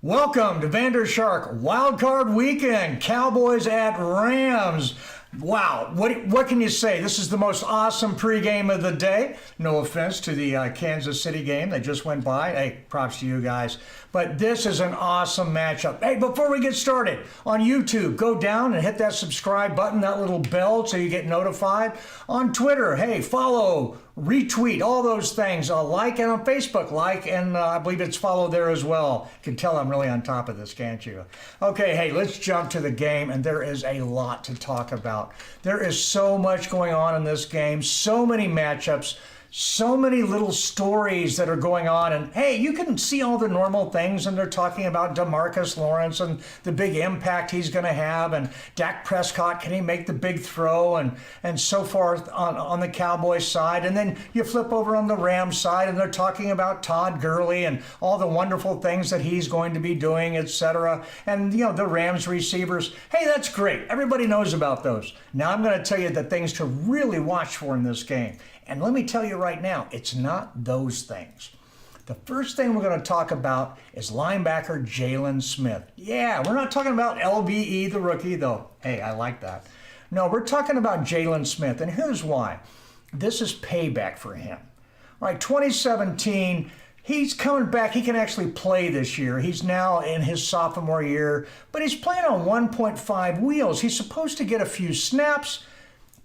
Welcome to Vandershark Wildcard Weekend, Cowboys at Rams. Wow, what can you say? This is the most awesome pregame of the day. No offense to the Kansas City game that just went by. Hey, props to you guys. But this is an awesome matchup. Hey, before we get started, on YouTube, go down and hit that subscribe button, that little bell so you get notified. On Twitter, hey, follow, retweet, all those things. Like, and on Facebook, like, and I believe it's follow there as well. You can tell I'm really on top of this, can't you? Okay, hey, let's jump to the game, and there is a lot to talk about. There is so much going on in this game, so many matchups, so many little stories that are going on. And hey, you can see all the normal things, and they're talking about DeMarcus Lawrence and the big impact he's going to have, and Dak Prescott, can he make the big throw, and so forth on the Cowboys side. And then you flip over on the Rams side, and they're talking about Todd Gurley and all the wonderful things that he's going to be doing, etc. And the Rams receivers, hey, that's great. Everybody knows about those. Now I'm going to tell you the things to really watch for in this game. And let me tell you right now, it's not those things. The first thing we're going to talk about is linebacker Jalen Smith. Yeah, we're not talking about LVE, the rookie, though. Hey, I like that. No, we're talking about Jalen Smith, and here's why. This is payback for him. All right, 2017, he's coming back. He can actually play this year. He's now in his sophomore year, but he's playing on 1.5 wheels. He's supposed to get a few snaps,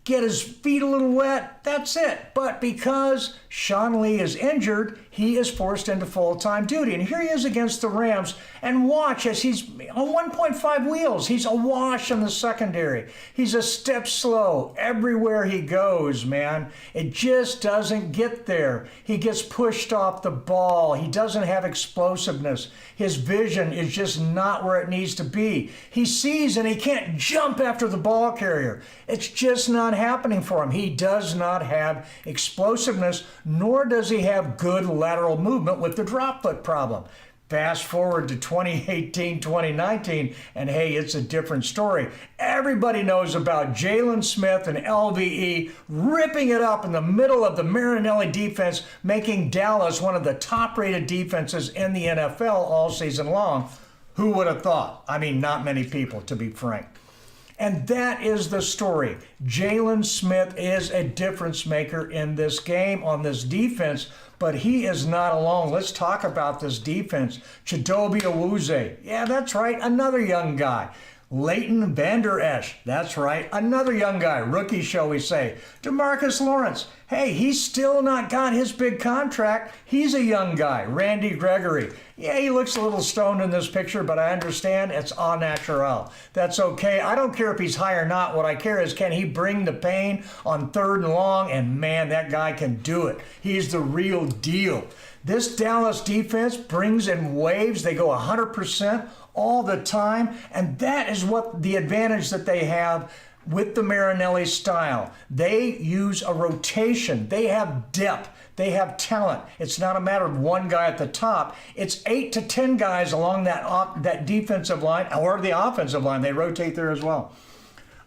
get his feet a little wet, that's it. But because Sean Lee is injured, he is forced into full-time duty. And here he is against the Rams, and watch as he's on 1.5 wheels. He's awash in the secondary. He's a step slow everywhere he goes, man. It just doesn't get there. He gets pushed off the ball. He doesn't have explosiveness. His vision is just not where it needs to be. He sees and he can't jump after the ball carrier. It's just not happening for him. He does not have explosiveness, nor does he have good lateral movement with the drop foot problem. Fast forward to 2018, 2019, and hey, it's a different story. Everybody knows about Jalen Smith and LVE ripping it up in the middle of the Marinelli defense, making Dallas one of the top-rated defenses in the NFL all season long. Who would have thought? I mean, not many people, to be frank. And that is the story. Jalen Smith is a difference maker in this game on this defense, but he is not alone. Let's talk about this defense. Chidobe Awuzie. Yeah, that's right, another young guy. Leighton Vander Esch. That's right, another young guy. Rookie, shall we say. DeMarcus Lawrence. Hey, he's still not got his big contract. He's a young guy. Randy Gregory. Yeah, he looks a little stoned in this picture, but I understand it's au naturel. That's okay. I don't care if he's high or not. What I care is, can he bring the pain on 3rd and long? And man, that guy can do it. He's the real deal. This Dallas defense brings in waves. They go 100% all the time, and that is what the advantage that they have with the Marinelli style. They use a rotation. They have depth. They have talent. It's not a matter of one guy at the top. It's 8 to 10 guys along that defensive line or the offensive line. They rotate there as well.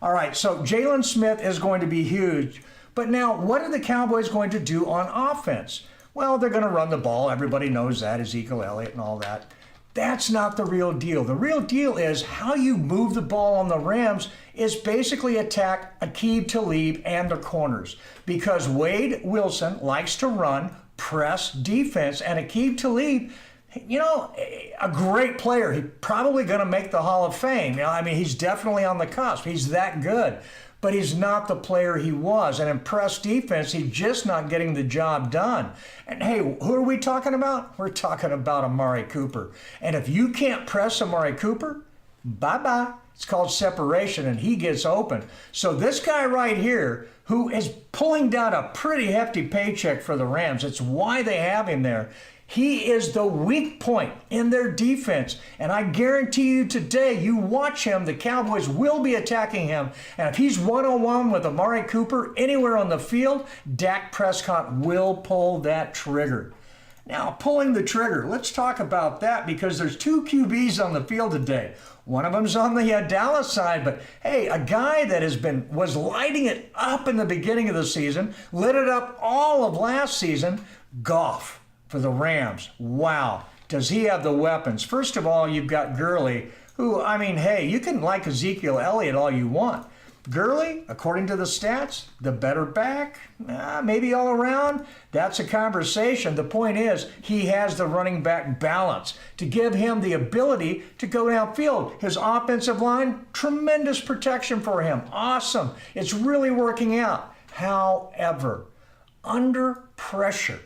All right, so Jalen Smith is going to be huge. But now, what are the Cowboys going to do on offense? Well, they're going to run the ball. Everybody knows that, Ezekiel Elliott and all that. That's not the real deal. The real deal is how you move the ball on the Rams is basically attack Aqib Talib and the corners, because Wade Wilson likes to run press defense, and Aqib Talib, a great player. He's probably going to make the Hall of Fame. I mean, he's definitely on the cusp. He's that good. But he's not the player he was. And in press defense, he's just not getting the job done. And hey, who are we talking about? We're talking about Amari Cooper. And if you can't press Amari Cooper, bye-bye. It's called separation, and he gets open. So this guy right here, who is pulling down a pretty hefty paycheck for the Rams, it's why they have him there. He is the weak point in their defense. And I guarantee you today, you watch him, the Cowboys will be attacking him. And if he's one-on-one with Amari Cooper anywhere on the field, Dak Prescott will pull that trigger. Now, pulling the trigger, let's talk about that, because there's 2 QBs on the field today. One of them's on the Dallas side, but hey, a guy that was lighting it up in the beginning of the season, lit it up all of last season, Goff. For the Rams. Wow. Does he have the weapons? First of all, you've got Gurley, who, I mean, hey, you can like Ezekiel Elliott all you want. Gurley, according to the stats, the better back, maybe all around. That's a conversation. The point is, he has the running back balance to give him the ability to go downfield. His offensive line, tremendous protection for him. Awesome. It's really working out. However, under pressure,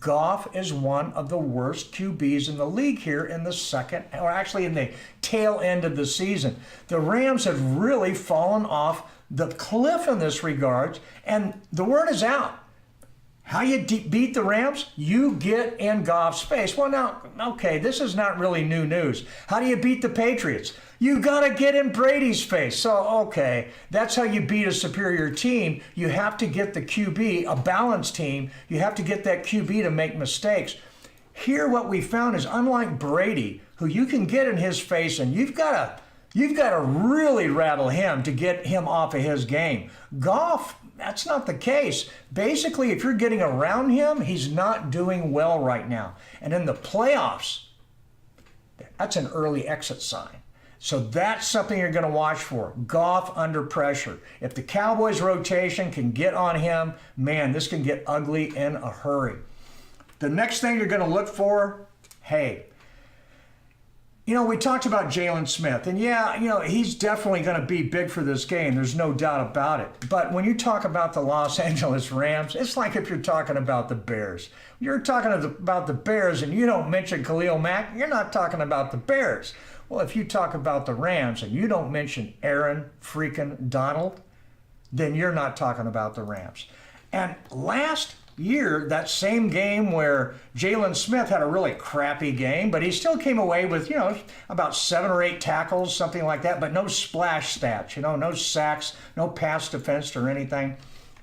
Goff is one of the worst QBs in the league here in the second, or actually in the tail end of the season. The Rams have really fallen off the cliff in this regard, and the word is out. How you beat the Rams? You get in Goff's face. Well, now, okay, this is not really new news. How do you beat the Patriots? You got to get in Brady's face. So, okay, that's how you beat a superior team. You have to get the QB, a balanced team. You have to get that QB to make mistakes. Here, what we found is, unlike Brady, who you can get in his face, and you've got to really rattle him to get him off of his game. Goff, that's not the case. Basically, if you're getting around him, he's not doing well right now. And in the playoffs, that's an early exit sign. So that's something you're going to watch for. Goff under pressure. If the Cowboys rotation can get on him, man, this can get ugly in a hurry. The next thing you're going to look for, hey, we talked about Jalen Smith, and yeah, he's definitely going to be big for this game. There's no doubt about it. But when you talk about the Los Angeles Rams, it's like if you're talking about the Bears. You're talking about the Bears and you don't mention Khalil Mack, you're not talking about the Bears. Well, if you talk about the Rams and you don't mention Aaron freaking Donald, then you're not talking about the Rams. And last year, that same game where Jalen Smith had a really crappy game, but he still came away with, about 7 or 8 tackles, something like that, but no splash stats, no sacks, no pass defense or anything.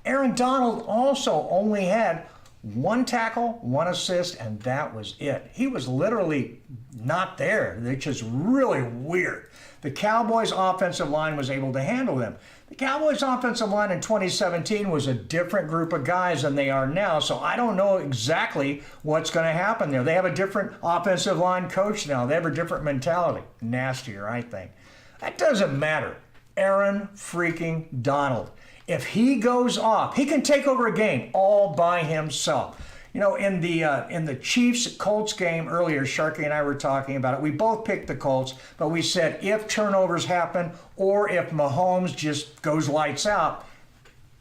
Aaron Donald also only had 1 tackle, 1 assist, and that was it. He was literally not there, which is really weird. The Cowboys' offensive line was able to handle them. The Cowboys' offensive line in 2017 was a different group of guys than they are now, so I don't know exactly what's going to happen there. They have a different offensive line coach now. They have a different mentality. Nastier, I think. That doesn't matter. Aaron freaking Donald. If he goes off, he can take over a game all by himself. In the Chiefs-Colts game earlier, Sharky and I were talking about it. We both picked the Colts, but we said if turnovers happen or if Mahomes just goes lights out,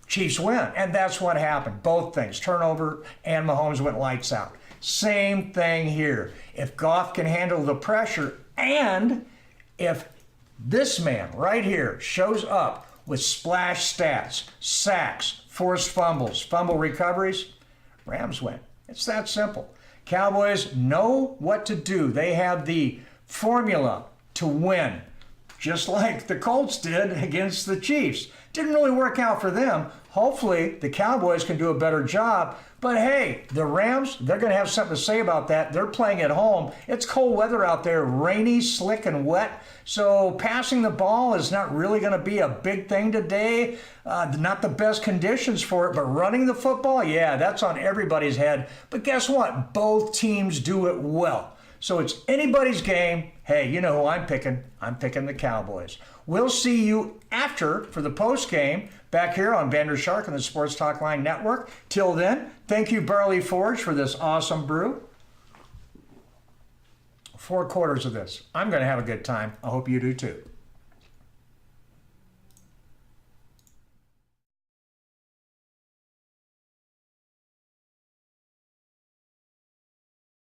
Chiefs win. And that's what happened. Both things, turnover and Mahomes went lights out. Same thing here. If Goff can handle the pressure and if this man right here shows up with splash stats, sacks, forced fumbles, fumble recoveries, Rams win. It's that simple. Cowboys know what to do. They have the formula to win, just like the Colts did against the Chiefs. Didn't really work out for them. Hopefully, the Cowboys can do a better job. But hey, the Rams, they're going to have something to say about that. They're playing at home. It's cold weather out there, rainy, slick, and wet. So passing the ball is not really going to be a big thing today. Not the best conditions for it, but running the football, yeah, that's on everybody's head. But guess what? Both teams do it well. So it's anybody's game. Hey, you know who I'm picking. I'm picking the Cowboys. We'll see you after for the post game back here on Vandershark and the Sports Talk Line Network. Till then, thank you, Barley Forge, for this awesome brew. 4 quarters of this. I'm going to have a good time. I hope you do too.